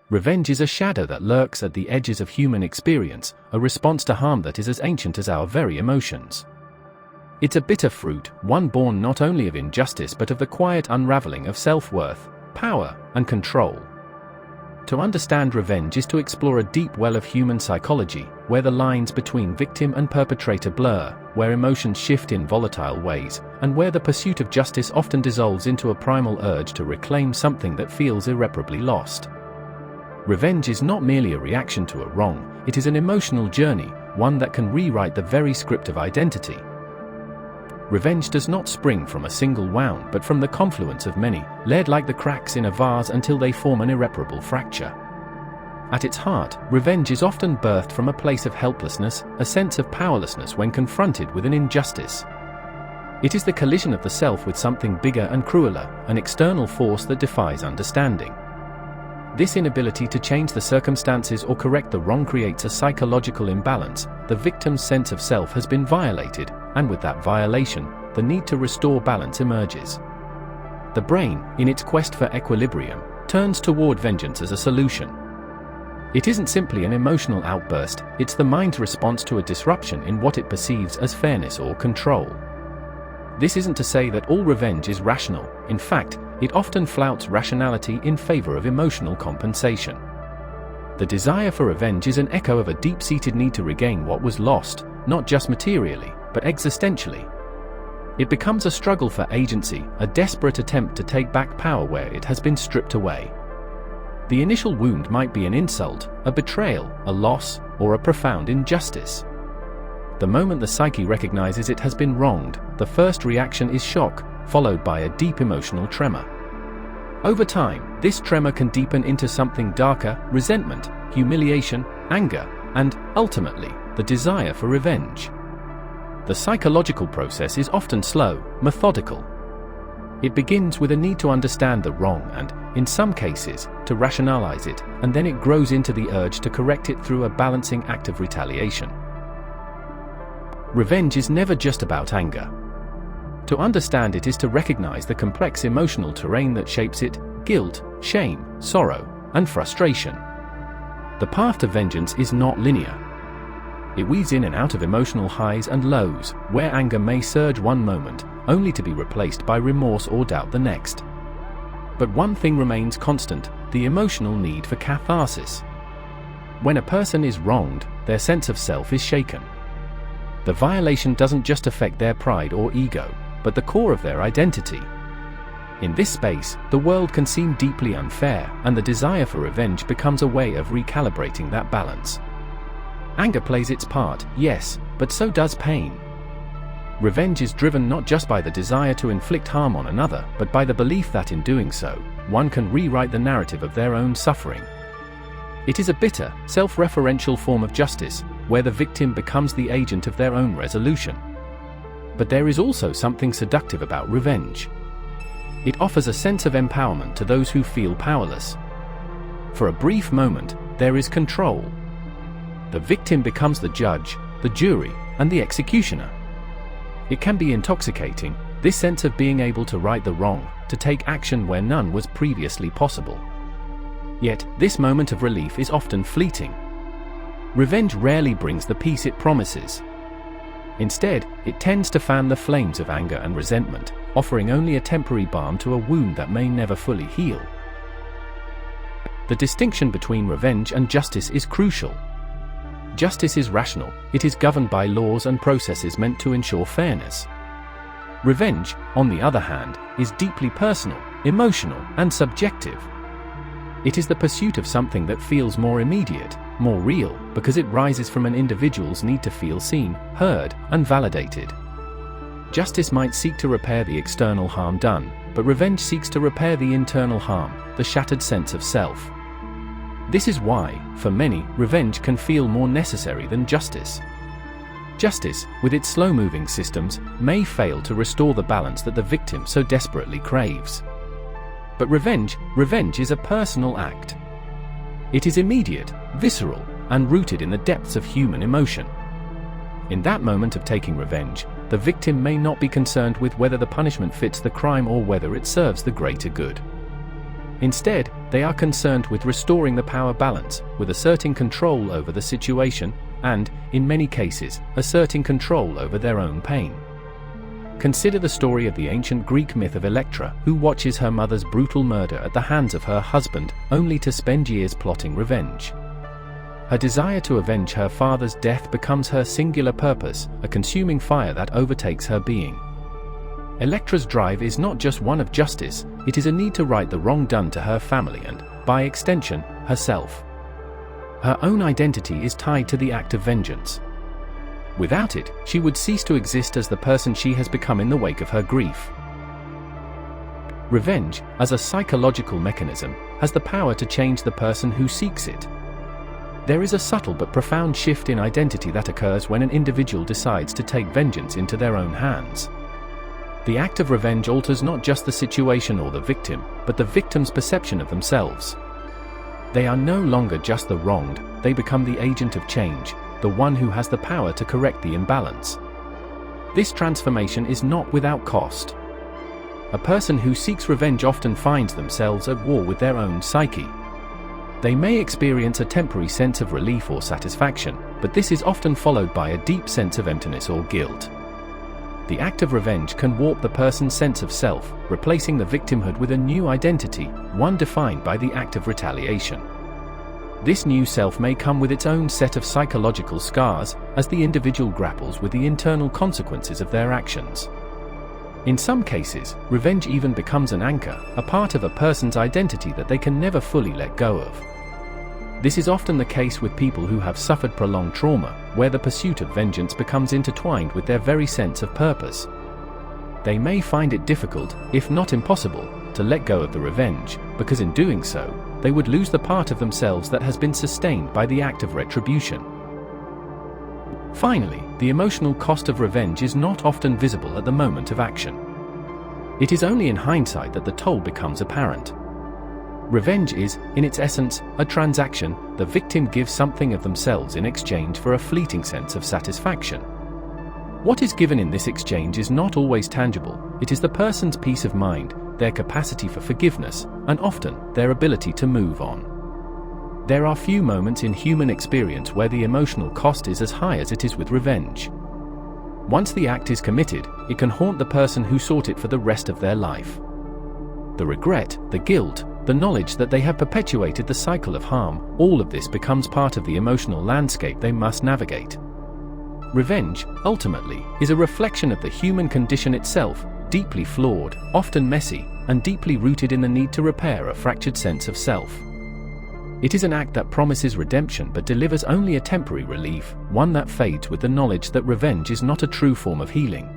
Revenge is a shadow that lurks at the edges of human experience, a response to harm that is as ancient as our very emotions. It's a bitter fruit, one born not only of injustice but of the quiet unraveling of self-worth, power, and control. To understand revenge is to explore a deep well of human psychology, where the lines between victim and perpetrator blur, where emotions shift in volatile ways, and where the pursuit of justice often dissolves into a primal urge to reclaim something that feels irreparably lost. Revenge is not merely a reaction to a wrong, it is an emotional journey, one that can rewrite the very script of identity. Revenge does not spring from a single wound but from the confluence of many, layered like the cracks in a vase until they form an irreparable fracture. At its heart, revenge is often birthed from a place of helplessness, a sense of powerlessness when confronted with an injustice. It is the collision of the self with something bigger and crueler, an external force that defies understanding. This inability to change the circumstances or correct the wrong creates a psychological imbalance. The victim's sense of self has been violated, and with that violation, the need to restore balance emerges. The brain, in its quest for equilibrium, turns toward vengeance as a solution. It isn't simply an emotional outburst, it's the mind's response to a disruption in what it perceives as fairness or control. This isn't to say that all revenge is rational, in fact, it often flouts rationality in favor of emotional compensation. The desire for revenge is an echo of a deep-seated need to regain what was lost, not just materially, but existentially. It becomes a struggle for agency, a desperate attempt to take back power where it has been stripped away. The initial wound might be an insult, a betrayal, a loss, or a profound injustice. The moment the psyche recognizes it has been wronged, the first reaction is shock, followed by a deep emotional tremor. Over time, this tremor can deepen into something darker: resentment, humiliation, anger, and, ultimately, the desire for revenge. The psychological process is often slow, methodical. It begins with a need to understand the wrong and, in some cases, to rationalize it, and then it grows into the urge to correct it through a balancing act of retaliation. Revenge is never just about anger. To understand it is to recognize the complex emotional terrain that shapes it: guilt, shame, sorrow, and frustration. The path to vengeance is not linear. It weaves in and out of emotional highs and lows, where anger may surge one moment, only to be replaced by remorse or doubt the next. But one thing remains constant: the emotional need for catharsis. When a person is wronged, their sense of self is shaken. The violation doesn't just affect their pride or ego, but the core of their identity. In this space, the world can seem deeply unfair, and the desire for revenge becomes a way of recalibrating that balance. Anger plays its part, yes, but so does pain. Revenge is driven not just by the desire to inflict harm on another, but by the belief that in doing so, one can rewrite the narrative of their own suffering. It is a bitter, self-referential form of justice, where the victim becomes the agent of their own resolution. But there is also something seductive about revenge. It offers a sense of empowerment to those who feel powerless. For a brief moment, there is control. The victim becomes the judge, the jury, and the executioner. It can be intoxicating, this sense of being able to right the wrong, to take action where none was previously possible. Yet, this moment of relief is often fleeting. Revenge rarely brings the peace it promises. Instead, it tends to fan the flames of anger and resentment, offering only a temporary balm to a wound that may never fully heal. The distinction between revenge and justice is crucial. Justice is rational, it is governed by laws and processes meant to ensure fairness. Revenge, on the other hand, is deeply personal, emotional, and subjective. It is the pursuit of something that feels more immediate, more real, because it rises from an individual's need to feel seen, heard, and validated. Justice might seek to repair the external harm done, but revenge seeks to repair the internal harm, the shattered sense of self. This is why, for many, revenge can feel more necessary than justice. Justice, with its slow-moving systems, may fail to restore the balance that the victim so desperately craves. But revenge is a personal act. It is immediate, visceral, and rooted in the depths of human emotion. In that moment of taking revenge, the victim may not be concerned with whether the punishment fits the crime or whether it serves the greater good. Instead, They are concerned with restoring the power balance, with asserting control over the situation, and, in many cases, asserting control over their own pain. Consider the story of the ancient Greek myth of Electra, who watches her mother's brutal murder at the hands of her husband, only to spend years plotting revenge. Her desire to avenge her father's death becomes her singular purpose, a consuming fire that overtakes her being. Electra's drive is not just one of justice, it is a need to right the wrong done to her family and, by extension, herself. Her own identity is tied to the act of vengeance. Without it, she would cease to exist as the person she has become in the wake of her grief. Revenge, as a psychological mechanism, has the power to change the person who seeks it. There is a subtle but profound shift in identity that occurs when an individual decides to take vengeance into their own hands. The act of revenge alters not just the situation or the victim, but the victim's perception of themselves. They are no longer just the wronged, they become the agent of change, the one who has the power to correct the imbalance. This transformation is not without cost. A person who seeks revenge often finds themselves at war with their own psyche. They may experience a temporary sense of relief or satisfaction, but this is often followed by a deep sense of emptiness or guilt. The act of revenge can warp the person's sense of self, replacing the victimhood with a new identity, one defined by the act of retaliation. This new self may come with its own set of psychological scars, as the individual grapples with the internal consequences of their actions. In some cases, revenge even becomes an anchor, a part of a person's identity that they can never fully let go of. This is often the case with people who have suffered prolonged trauma, where the pursuit of vengeance becomes intertwined with their very sense of purpose. They may find it difficult, if not impossible, to let go of the revenge, because in doing so, they would lose the part of themselves that has been sustained by the act of retribution. Finally, the emotional cost of revenge is not often visible at the moment of action. It is only in hindsight that the toll becomes apparent. Revenge is, in its essence, a transaction. The victim gives something of themselves in exchange for a fleeting sense of satisfaction. What is given in this exchange is not always tangible, it is the person's peace of mind, their capacity for forgiveness, and often, their ability to move on. There are few moments in human experience where the emotional cost is as high as it is with revenge. Once the act is committed, it can haunt the person who sought it for the rest of their life. The regret, the guilt, the knowledge that they have perpetuated the cycle of harm, all of this becomes part of the emotional landscape they must navigate. Revenge, ultimately, is a reflection of the human condition itself, deeply flawed, often messy, and deeply rooted in the need to repair a fractured sense of self. It is an act that promises redemption but delivers only a temporary relief, one that fades with the knowledge that revenge is not a true form of healing.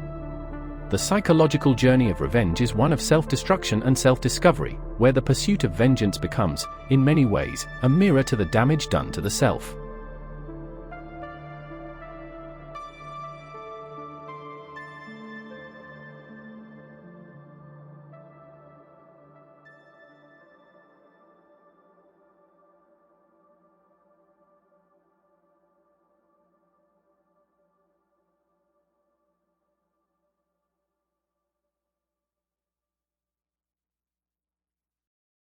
The psychological journey of revenge is one of self-destruction and self-discovery, where the pursuit of vengeance becomes, in many ways, a mirror to the damage done to the self.